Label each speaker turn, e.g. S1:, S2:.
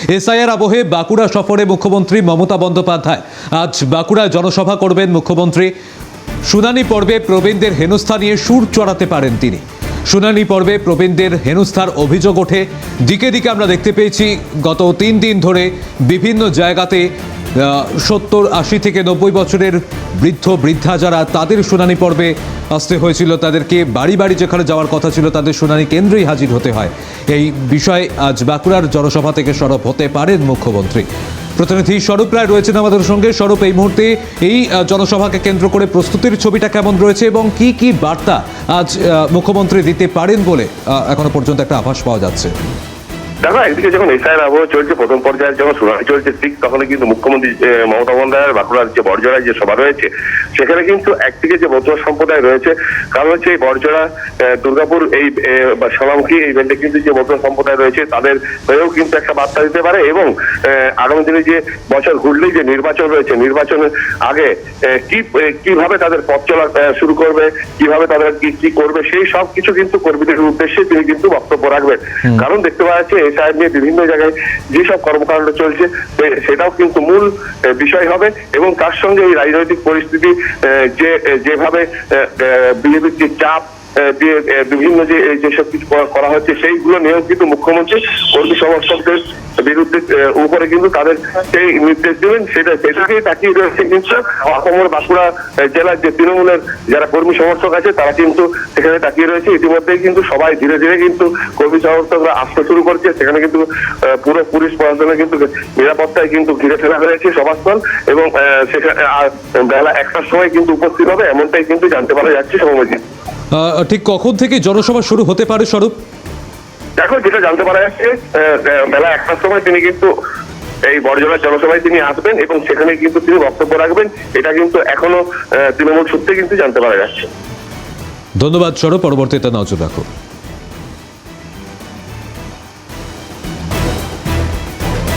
S1: SIR আবহে বাঁকুড়া সফরে মুখ্যমন্ত্রী মমতা বন্দ্যোপাধ্যায়। আজ বাঁকুড়ায় জনসভা করবেন মুখ্যমন্ত্রী। শুনানি পর্বে প্রবীণদের হেনস্থা নিয়ে সুর চড়াতে পারেন তিনি। শুনানি পর্বে প্রবীণদের হেনস্থার অভিযোগ ওঠে। দিকে দিকে আমরা দেখতে পেয়েছি গত 3 দিন ধরে বিভিন্ন জায়গাতে 70, 80 থেকে 90 বছরের বৃদ্ধ বৃদ্ধা যারা, তাদের শুনানি পর্বে আসতে হয়েছিল। তাদেরকে বাড়ি বাড়ি যেখানে যাওয়ার কথা ছিল তাদের শুনানি কেন্দ্রেই হাজির হতে হয়। এই বিষয়ে আজ বাঁকুড়ার জনসভা থেকে সরব হতে পারেন মুখ্যমন্ত্রী। প্রতিনিধি স্বরূপ রায় রয়েছেন আমাদের সঙ্গে। স্বরূপ, এই মুহূর্তে এই জনসভাকে কেন্দ্র করে প্রস্তুতির ছবিটা কেমন রয়েছে এবং কি কি বার্তা আজ মুখ্যমন্ত্রী দিতে পারেন বলে এখনো পর্যন্ত একটা আভাস পাওয়া যাচ্ছে?
S2: দেখো, একদিকে যখন এসআইআর আবহ চলছে, প্রথম পর্যায়ে যখন শুনানি চলছে, ঠিক তখন কিন্তু মুখ্যমন্ত্রী মমতা বন্দ্যোপাধ্যায় বাঁকুড়ার যে বড়জোড়ায় যে সভা রয়েছে, সেখানে কিন্তু একদিকে যে বৌদ্ধ সম্প্রদায় রয়েছে, কারণ হচ্ছে এই বড়জোড়া দুর্গাপুর এই সোনামুখী এই বেল্টে কিন্তু যে বৌদ্ধ সম্প্রদায় রয়েছে তাদের হয়েও কিন্তু একটা বার্তা দিতে পারে। এবং আগামী দিনে যে বছর ঘুরলেই যে নির্বাচন রয়েছে, নির্বাচনের আগে কিভাবে তাদের পথ চলা শুরু করবে, কিভাবে তাদের কি করবে, সেই সব কিছু কিন্তু কর্মীদের উদ্দেশ্যে তিনি কিন্তু বক্তব্য রাখবেন। কারণ দেখতে পাওয়া যাচ্ছে এসআইআর নিয়ে বিভিন্ন জায়গায় যেসব কর্মকাণ্ড চলছে সেটাও কিন্তু মূল বিষয় হবে। এবং তার সঙ্গে এই রাজনৈতিক পরিস্থিতি যেভাবে বিজেপির যে চাপ দিয়ে বিভিন্ন যেসব কিছু করা হচ্ছে, সেইগুলো নিয়েও কিন্তু মুখ্যমন্ত্রী কর্মী সমর্থকদের বিরুদ্ধে উপরে কিন্তু তাদের সেই নির্দেশ দেবেন। সেটাকেই তাকিয়ে রয়েছে কিন্তু অসমের বাঁকুড়া জেলার যে তৃণমূলের যারা কর্মী সমর্থক আছে তারা কিন্তু সেখানে তাকিয়ে রয়েছে। ইতিমধ্যেই কিন্তু সবাই ধীরে ধীরে কিন্তু কর্মী সমর্থকরা আসতে শুরু করছে। সেখানে কিন্তু পুরো পুলিশ প্রশাসনে কিন্তু নিরাপত্তায় কিন্তু ঘিরে ফেলা হয়েছে সভাস্থল, এবং সেখানে বেলা 1টার সময় কিন্তু উপস্থিত হবে, এমনটাই কিন্তু জানতে পারা যাচ্ছে। সৌম্যজিৎ,
S1: ঠিক কখন থেকে জনসভা শুরু হতে পারে স্বরূপ?
S2: দেখো, যেটা জানতে পারা যাচ্ছে বেলা 1টার সময় তিনি কিন্তু এই বড়জোড়ার জনসভায় তিনি আসবেন এবং সেখানে কিন্তু তিনি বক্তব্য রাখবেন। এটা কিন্তু এখনো তৃণমূল সূত্রে কিন্তু জানতে পারা যাচ্ছে।
S1: ধন্যবাদ স্বরূপ, পরবর্তীতে নজর রাখো।